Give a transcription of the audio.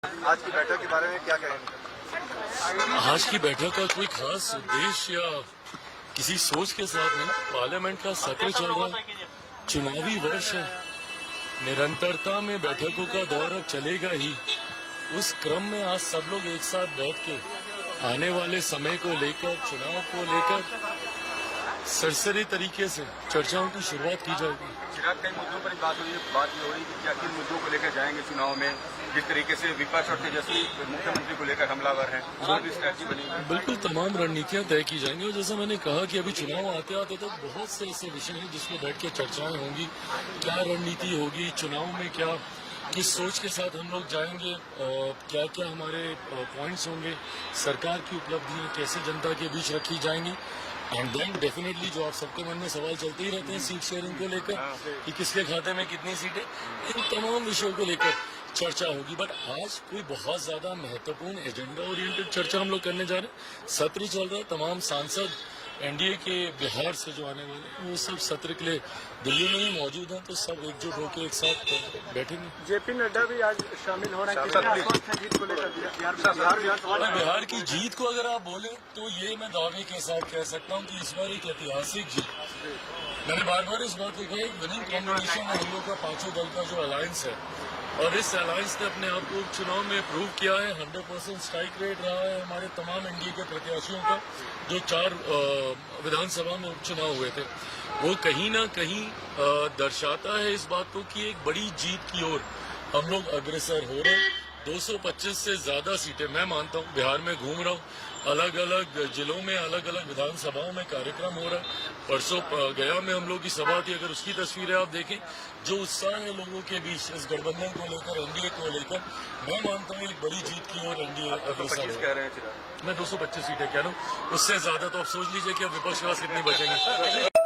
आज की बैठक के बारे में क्या कहेंगे? आज की बैठक का कोई खास उद्देश्य या किसी सोच के साथ नहीं। पार्लियामेंट का सत्र चल रहा है, चुनावी वर्ष है, निरंतरता में बैठकों का दौर अब चलेगा ही। उस क्रम में आज सब लोग एक साथ बैठ के आने वाले समय को लेकर, चुनाव को लेकर सरसरी तरीके से चर्चाओं की शुरुआत की जाएगी। चिराग, कई मुद्दों पर बात हुई है, बात ये हो रही है कि क्या किन मुद्दों को लेकर जाएंगे चुनाव में, जिस तरीके से विपक्ष और तेजस्वी मुख्यमंत्री को लेकर हमलावर है, जो भी स्ट्रैटेजी बनी। बिल्कुल तमाम रणनीतियां तय की जाएंगी और जैसा मैंने कहा कि अभी चुनाव आते आते तक बहुत से ऐसे विषय हैं जिसमें बैठ के चर्चाएं होंगी। क्या रणनीति होगी चुनाव में, क्या किस सोच के साथ हम लोग जाएंगे, क्या क्या हमारे पॉइंट्स होंगे, सरकार की उपलब्धियां कैसे जनता के बीच रखी जाएंगी। एंड देन डेफिनेटली जो आप सबके मन में सवाल चलते ही रहते हैं सीट शेयरिंग को लेकर कि किसके खाते में कितनी सीटें, इन तमाम विषयों को लेकर चर्चा होगी। बट आज कोई बहुत ज्यादा महत्वपूर्ण एजेंडा ओरिएंटेड चर्चा हम लोग करने जा रहे हैं। सत्र चल रहा है, तमाम सांसद एनडीए के बिहार से जो आने वाले हैं वो सब सत्र के लिए दिल्ली में ही मौजूद हैं, तो सब एकजुट होकर एक साथ बैठेंगे। जेपी नड्डा भी आज शामिल हो रहे हैं जीत को लेकर। बिहार की जीत को अगर आप बोले तो ये मैं दावे के साथ कह सकता हूँ कि इस बार एक ऐतिहासिक जीत। मैंने बार बार इस बात को कहा, एक विनिंग कॉम्बिनेशन है हम लोग का, पांचों दल का जो अलायंस है, और इस अलायंस ने अपने आप को चुनाव में प्रूव किया है। 100% स्ट्राइक रेट रहा है हमारे तमाम एनडीए के प्रत्याशियों का। जो 4 विधानसभा में उपचुनाव हुए थे, वो कहीं ना कहीं दर्शाता है इस बात को कि एक बड़ी जीत की ओर हम लोग अग्रसर हो रहे हैं। 225 से ज्यादा सीटें, मैं मानता हूँ, बिहार में घूम रहा हूँ, अलग अलग जिलों में अलग अलग विधानसभाओं में कार्यक्रम हो रहा है। परसों गया में हम लोग की सभा थी, अगर उसकी तस्वीरें आप देखें, जो उत्साह है लोगों के बीच इस गठबंधन को लेकर, एनडीए को लेकर, मैं मानता हूँ एक बड़ी जीत की ओर एनडीए अग्रसर कह रहे हैं। मैं 225 सीटें कह रहा हूँ, उससे ज्यादा तो आप सोच लीजिए कि अब विपक्ष के पास कितनी बचेंगी।